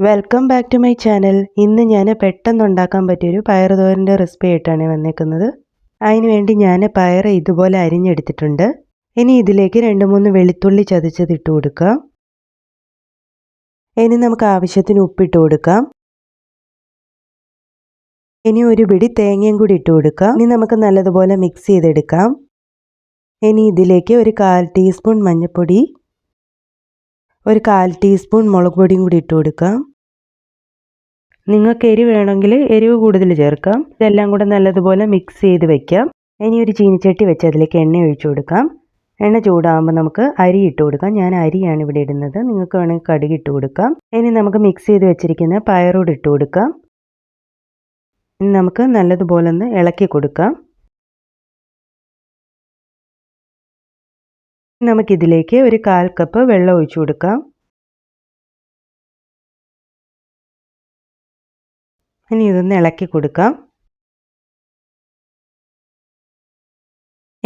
Welcome back to my channel. ഇന്ന് ഞാൻ പെട്ടെന്ന് ഉണ്ടാക്കാൻ പറ്റിയൊരു പയറുതോരൻ്റെ റെസിപ്പി ആയിട്ടാണ് വന്നേക്കുന്നത്. അതിനുവേണ്ടി ഞാൻ പയർ ഇതുപോലെ അരിഞ്ഞെടുത്തിട്ടുണ്ട്. ഇനി ഇതിലേക്ക് 2-3 വെളുത്തുള്ളി ചതച്ചത് ഇട്ട് കൊടുക്കാം. ഇനി നമുക്ക് ആവശ്യത്തിന് ഉപ്പിട്ട് കൊടുക്കാം. ഇനി ഒരു പിടി തേങ്ങയും കൂടി ഇട്ട് കൊടുക്കാം. ഇനി നമുക്ക് നല്ലതുപോലെ മിക്സ് ചെയ്തെടുക്കാം. ഇനി ഇതിലേക്ക് ഒരു 1/4 ടീസ്പൂൺ മഞ്ഞൾപ്പൊടി, ഒരു 1/4 ടീസ്പൂൺ മുളക് പൊടിയും കൂടി ഇട്ട് കൊടുക്കാം. നിങ്ങൾക്ക് എരിവ് വേണമെങ്കിൽ എരിവ് കൂടുതൽ ചേർക്കാം. ഇതെല്ലാം കൂടെ നല്ലതുപോലെ മിക്സ് ചെയ്ത് വെക്കാം. ഇനി ഒരു ചീനിച്ചട്ടി വെച്ച് അതിലേക്ക് എണ്ണ ഒഴിച്ചു കൊടുക്കാം. എണ്ണ ചൂടാകുമ്പോൾ നമുക്ക് അരി ഇട്ട് കൊടുക്കാം. ഞാൻ അരിയാണ് ഇവിടെ ഇടുന്നത്. നിങ്ങൾക്ക് വേണമെങ്കിൽ കടുക് ഇട്ട് കൊടുക്കാം. ഇനി നമുക്ക് മിക്സ് ചെയ്ത് വെച്ചിരിക്കുന്ന പയറോട് ഇട്ട് കൊടുക്കാം. ഇനി നമുക്ക് നല്ലതുപോലെ ഒന്ന് ഇളക്കി കൊടുക്കാം. നമുക്കിതിലേക്ക് ഒരു 1/4 കപ്പ് വെള്ളം ഒഴിച്ചു കൊടുക്കാം. ഇനി ഇതൊന്ന് ഇളക്കി കൊടുക്കാം.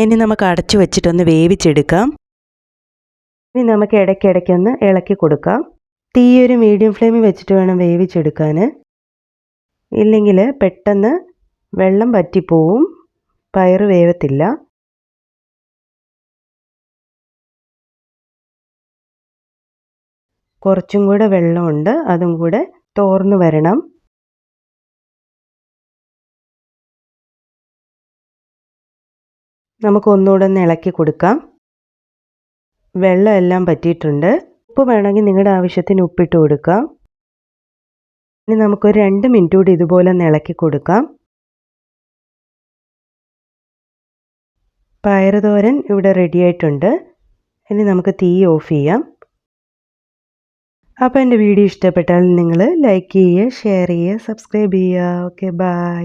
ഇനി നമുക്ക് അടച്ചു വെച്ചിട്ടൊന്ന് വേവിച്ചെടുക്കാം. ഇനി നമുക്ക് ഇടയ്ക്കിടയ്ക്കൊന്ന് ഇളക്കി കൊടുക്കാം. തീ ഒരു മീഡിയം ഫ്ലെയിമിൽ വെച്ചിട്ട് വേണം വേവിച്ചെടുക്കാൻ. ഇല്ലെങ്കിൽ പെട്ടെന്ന് വെള്ളം വറ്റിപ്പോവും, പയറ് വേവത്തില്ല. കുറച്ചും കൂടെ വെള്ളമുണ്ട്, അതും കൂടെ തോർന്നു വരണം. നമുക്ക് ഒന്നുകൂടെ ഒന്ന് ഇളക്കി കൊടുക്കാം. വെള്ളം എല്ലാം പറ്റിയിട്ടുണ്ട്. ഉപ്പ് വേണമെങ്കിൽ നിങ്ങളുടെ ആവശ്യത്തിന് ഉപ്പിട്ട് കൊടുക്കാം. ഇനി നമുക്കൊരു 2 മിനിറ്റ് കൂടി ഇതുപോലെ ഒന്ന് ഇളക്കി കൊടുക്കാം. പയറുതോരൻ ഇവിടെ റെഡി ആയിട്ടുണ്ട്. ഇനി നമുക്ക് തീ ഓഫ് ചെയ്യാം. അപ്പോൾ എൻ്റെ വീഡിയോ ഇഷ്ടപ്പെട്ടാൽ നിങ്ങൾ ലൈക്ക് ചെയ്യുക, ഷെയർ ചെയ്യുക, സബ്സ്ക്രൈബ് ചെയ്യുക. Okay, by.